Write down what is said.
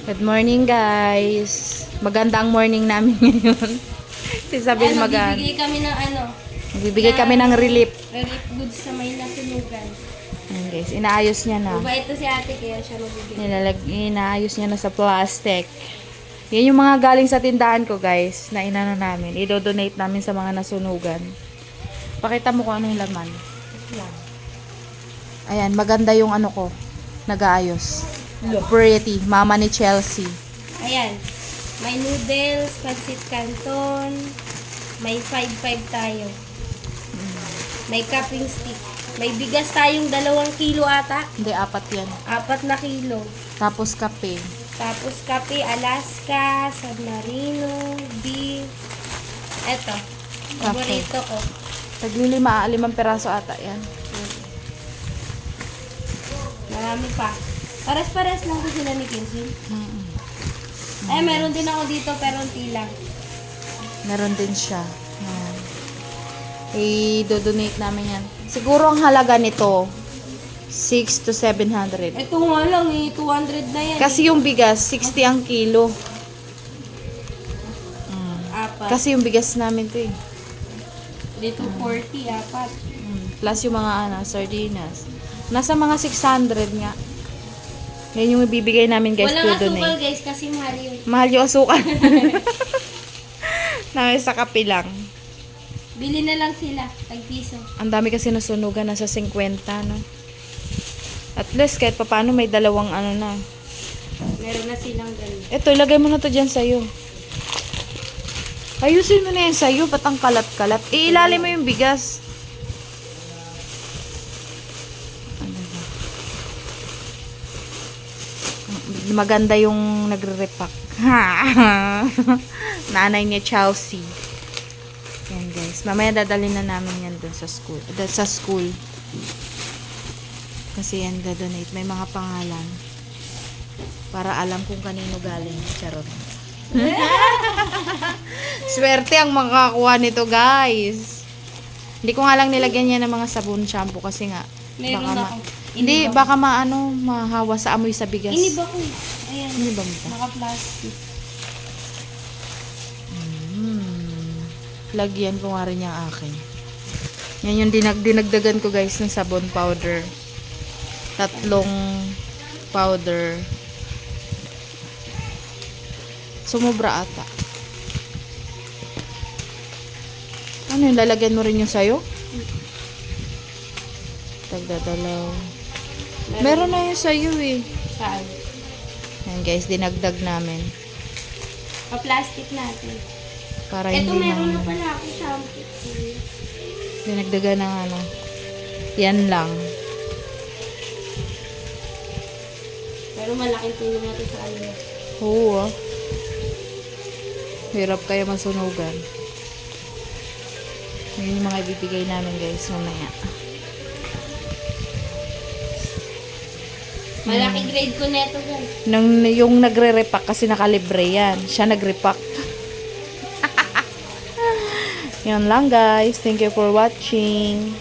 Good morning, guys. Magandang morning namin ngayon. Si Isabel Bibigay kami ng Bibigay kami ng relief. relief goods sa may nasunugan. Ayan, guys. Inaayos niya na. Mabait to si ate kaya siya magbibigay. Inaayos niya na sa plastic. Yan yung mga galing sa tindahan ko, guys, na inano namin. I-donate namin sa mga nasunugan. Pakita mo kung ano yung laman. Ayan, maganda yung ano ko. Nag-aayos. Pretty. Mama ni Chelsea. Ayan. May noodles, pancit canton. May 5-5 tayo. May cupping stick. May bigas tayong 2 kilo ata. Hindi, 4 yan. 4 na kilo. Tapos kape. Tapos kape, Alaska, San Marino, beef. Eto. Paborito ko. Taglilima, 5 peraso ata yan. Marami pa. Pares-pares lang ko sila ni Kinsin. Ay, meron din ako dito pero unti lang. Meron din siya. Ayan. I-donate namin yan. Siguro ang halaga nito, 6 to 700. Ito nga lang 200 na yan. Kasi yung bigas, 60 ang kilo. Apat. Kasi yung bigas namin to eh. Dito 40, apat. Plus yung mga sardinas. Nasa mga 600 nga. Yan yung ibibigay namin, guys, Walang to asukal donate. guys kasi mahal yun. Mahal yung asukal. Namin sa kape lang. Bili na lang sila, tag-piso. Ang dami kasi nasunugan, nasa 50, no? At least, kahit papaano may dalawang ano na. Meron na silang ganun. Ito, ilagay mo na to dyan sa'yo. Ayusin mo na yan sa'yo, ba't ang kalat-kalat? Ilalim mo yung bigas. Maganda yung nagre-repack. Nanay niya, Chelsea. Yan, guys. Mamaya dadalhin na namin yan dun sa school. Sa school. Kasi yan, dadonate. May mga pangalan. Para alam kung kanino galing. Charot. Swerte ang makakakuha nito, guys. Hindi ko nga lang nilagyan niya ng mga sabon, shampoo kasi nga. Meron ako. Hindi, baka mahawa sa amoy sa bigas. Iniba ko eh. Ayan. Iniba mo pa? Naka-plastic. Lagyan ko nga rin yung akin. Yan yung dinagdagan ko, guys, ng sabon powder. 3 powder. Sumobra ata. Ano yung lalagyan mo rin yung sayo? Tagdadalaw. Meron na yung sayo eh. Saan? Yan, guys, dinagdag namin. Pa-plastic natin. Para Ito hindi meron na na pala ako shampoo. dinagdagan ng ano. Yan lang. Pero malaking tulong na ito sa ano. Oo ah. Hirap kaya masunugan. Yun yung mga ibibigay namin, guys, mamaya. Malaki grade ko neto guys. Yung nagre-repack kasi nakalibre yan. Siya nagre-repack. Yan lang, guys. Thank you for watching.